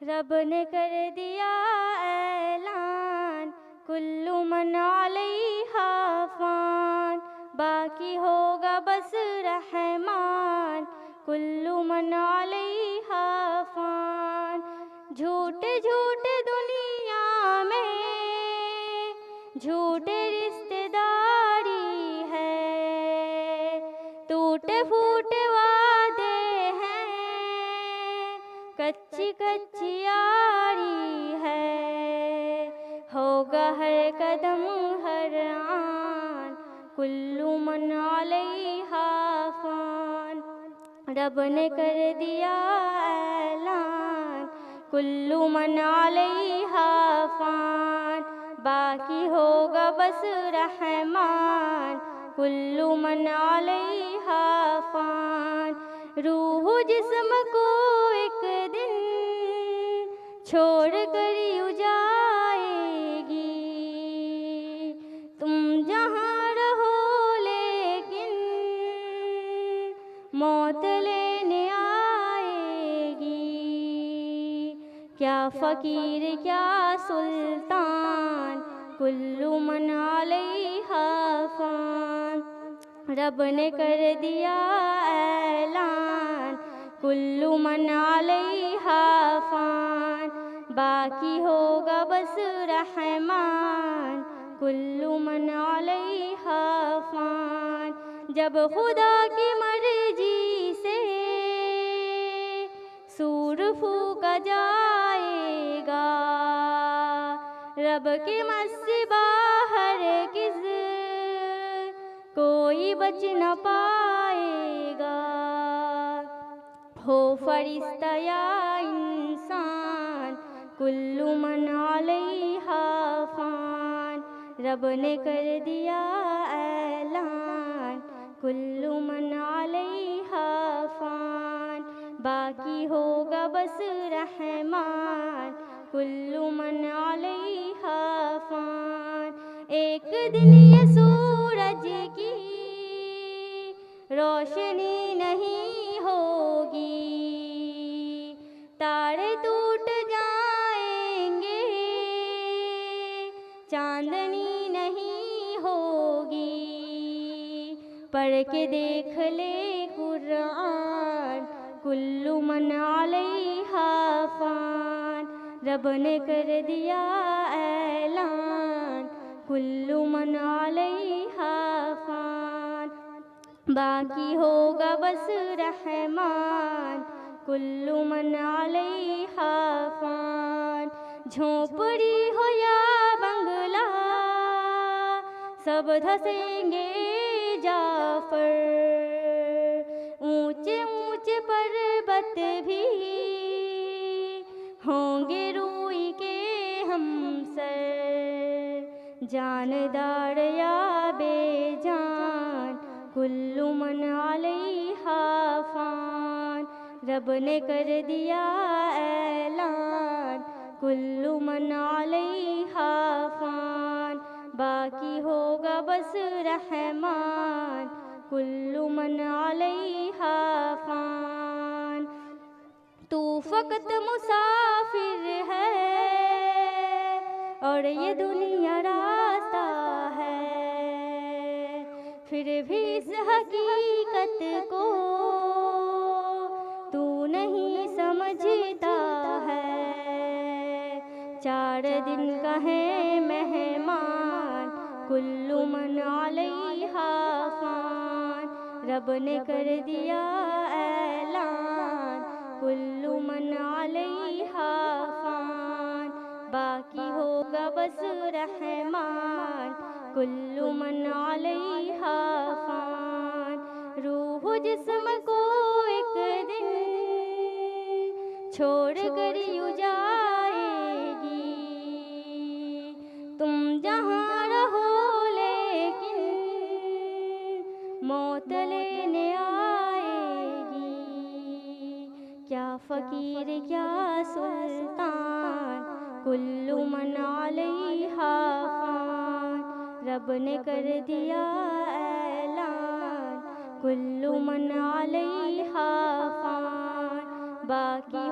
रब ने कर दिया ऐलान, कुल्लु मन अलैहा फ़ान, बाकी होगा बस रहमान, कुल्लु मन अलैहा फ़ान। झूठे झूठे दुनिया में झूठे रिश्तेदारी है, टूटे फूटे वादे हैं, कच्ची कच्ची यारी है, होगा हर कदम हर आन, कुल्लु मन अलैहा फ़ान। रब ने कर दिया ऐलान, कुल्लु मन अलैहा फ़ान, बाकी होगा बस रहमान, कुल्लु मन अलैहा फ़ान। रूह जिस्म को एक दिन छोड़ कर यूँ जाएगी, तुम जहाँ रहो लेकिन मौत लेने आएगी। क्या फ़कीर क्या सुल्तान, कुल्लु मन अलैहा फ़ान। रब ने कर दिया ऐलान, कुल्लु मन अलैहा फ़ान, बाकी होगा बस रहमान, कुल्लु मन अलैहा फ़ान। जब खुदा की मर्जी से सूर फूका जाएगा, रब के मस से बाहर किस कोई बच न पाएगा। हो फरिश्ता या इंसान, कुल्लु मन अलैहा फ़ान। रब ने कर दिया ऐलान, कुल्लु मन अलैहा फ़ान, बाकी होगा बस रहमान, कुल्लु मन अलैहा फ़ान। एक दिन ये सूरज की रोशनी नहीं होगी, तारे टूट जाएंगे, चांदनी नहीं होगी। पढ़ के देख ले कुरान, कुल्लु मन अलैहा फ़ान। रब ने कर दिया ऐलान, कुल्लु मन अलैहा फ़ान, बाकी होगा बस रहमान, कुल्लु मन अलैहा फ़ान। झोंपड़ी हो या बंगला सब धसेंगे जाफर, ऊंचे ऊंचे पर्वत भी होंगे रूई के हमसर। जानदार या बेजान, कुल्लु मन अलैहा फ़ान। रब ने कर दिया ऐलान, कुल्लु मन अलैहा फ़ान, बाकी होगा बस रहमान, कुल्लु मन अलैहा फ़ान। तू फ़कत मुसाफिर है और ये दुनिया रास्ता है, फिर भी इस हकीकत को तू नहीं समझता है। 4 दिन का है मेहमान, कुल्लु मन अलैहा फ़ान। रब ने कर दिया ऐलान, कुल्लु मन अलैहा फ़ान, बाकी होगा बस रहमान, कुल्लु मन अलैहा फ़ान। रूह जिस्म को एक दिन छोड़ कर यूँ जाएगी, तुम जहाँ रहो लेकिन मौत लेने आएगी। क्या फ़कीर क्या सुल्तान, कुल्लु मन अलैहा फ़ान। रब ने कर दिया ऐलान, कुल्लु मन अलैहा फ़ान, बाकी